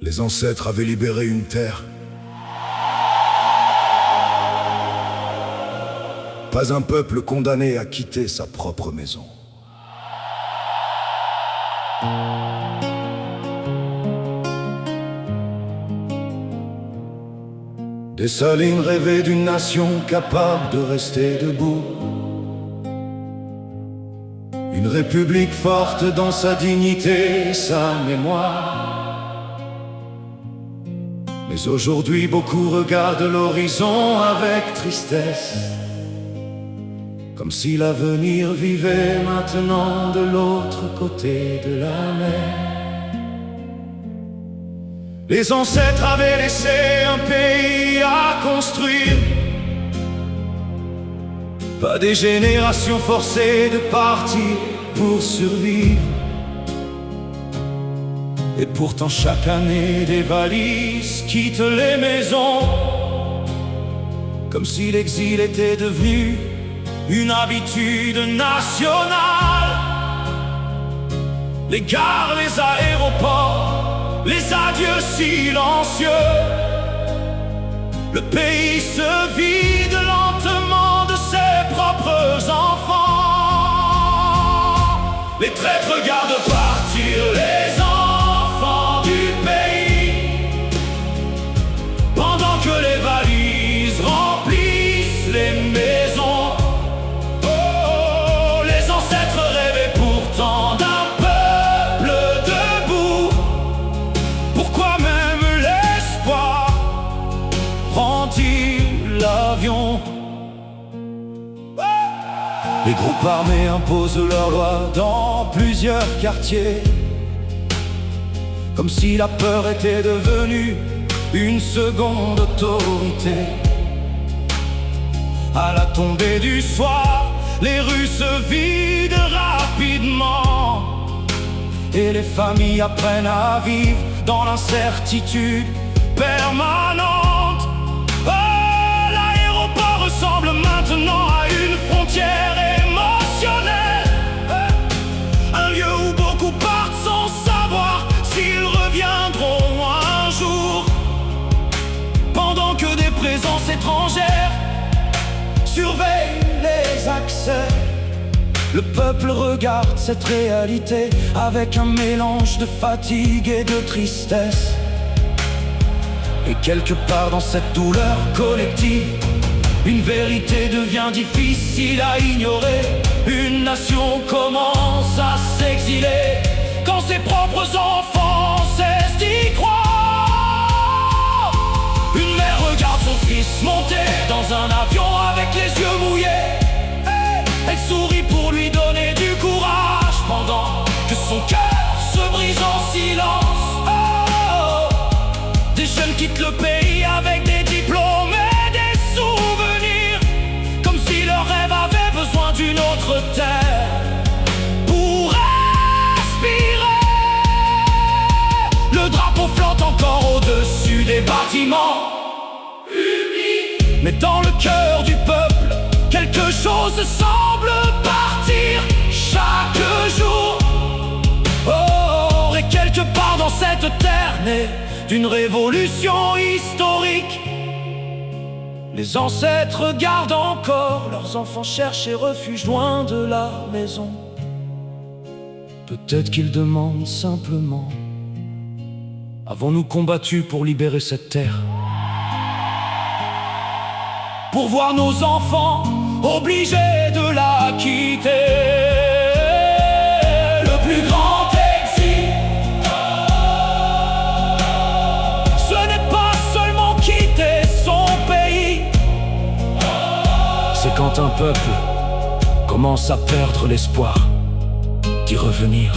Les ancêtres avaient libéré une terre. Pas un peuple condamné à quitter sa propre maison. Dessalines rêvait d'une nation capable de rester debout. Une république forte dans sa dignité et sa mémoire. Mais aujourd'hui beaucoup regardent l'horizon avec tristesse, comme si l'avenir vivait maintenant de l'autre côté de la mer. Les ancêtres avaient laissé un pays à construire, pas des générations forcées de partir pour survivre. Et pourtant chaque année des valises quittent les maisons, comme si l'exil était devenu une habitude nationale. Les gares, les aéroports, les adieux silencieux. Le pays se vide lentement de ses propres enfants. Les traîtres regardent partir les enfants du pays, pendant que les valises remplissent les maisons. Oh, les ancêtres rêvaient pourtant d'un peuple debout. Pourquoi même l'espoir prend-il l'avion? Les groupes armés imposent leurs lois dans plusieurs quartiers, comme si la peur était devenue une seconde autorité. À la tombée du soir, les rues se vident rapidement, et les familles apprennent à vivre dans l'incertitude permanente. Oh, l'aéroport ressemble maintenant à une frontière émotionnelle, un lieu où beaucoup partent sans savoir s'ils reviendront un jour, pendant que des présences étrangères surveillent les accès. Le peuple regarde cette réalité avec un mélange de fatigue et de tristesse. Et quelque part dans cette douleur collective, une vérité devient difficile à ignorer. Une nation commence à s'exiler quand ses propres enfants cessent d'y croire. Une mère regarde son fils monter dans un avion avec les yeux mouillés. Elle sourit pour lui donner du courage, pendant que son cœur se brise en silence. Oh, des jeunes quittent le pays avec des diplômes et des souvenirs, comme si leur rêve avait besoin d'une autre terre pour respirer. Le drapeau flotte encore au-dessus des bâtiments publics, mais dans le cœur du peuple, quelque chose semble partir chaque jour. Oh, et quelque part dans cette terre née d'une révolution historique, les ancêtres gardent encore leurs enfants, cherchent refuge loin de la maison. Peut-être qu'ils demandent simplement: avons-nous combattu pour libérer cette terre? Pour voir nos enfants obligés de la quitter. Le plus grand exil, ce n'est pas seulement quitter son pays, c'est quand un peuple commence à perdre l'espoir d'y revenir.